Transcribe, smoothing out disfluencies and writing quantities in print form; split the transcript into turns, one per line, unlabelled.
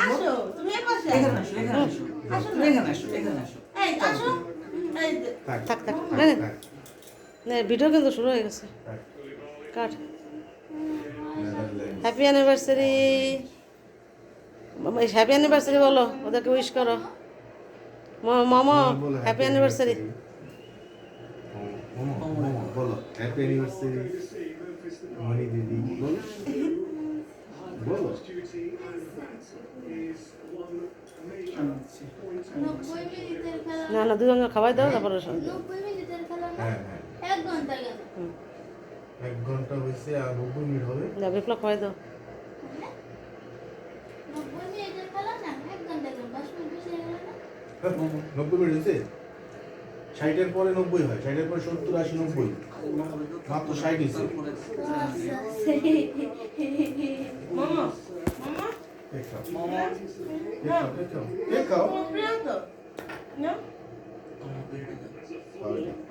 আসো তুমি এই পাশে
এখানে আসো, এখানে আসো।
আসো
তুমি এখানে আসো, এখানে আসো।
এই আসো এই যে,
থাক
থাক।
থাক।
না ভিডিও কিন্তু শুরু হয়ে গেছে cut
Netherlands.
Happy anniversary happy anniversary বলো ওদেরকে উইশ করো মামা
বলো
হ্যাপি অ্যানিভার্সারি
মোমো বলো হ্যাপি অ্যানিভার্সারি মনি দিদি বলো বলো
90 মিনিটের খেলা
না না দুজন খাওয়াই দাও তারপরে
90 মিনিটের খেলা না
হ্যাঁ হ্যাঁ
1 ঘন্টা গেল
1 ঘন্টা হয়েছে আর 90 মিনিট হবে
না বিপ্লব খাওয়াই দাও
90 মিনিটের খেলা না 1 ঘন্টা গেল 10 মিনিট বেশি হয়ে গেল না
90 মিনিট হয়েছে 60 এর পরে 90 হয় 60 এর পরে 70 80 90 মাত্র 60 হয়েছে
মামা মামা
কেক খাও
মোমো,
কেক খাও
তোমার প্রিয় তো না
খাও এটা।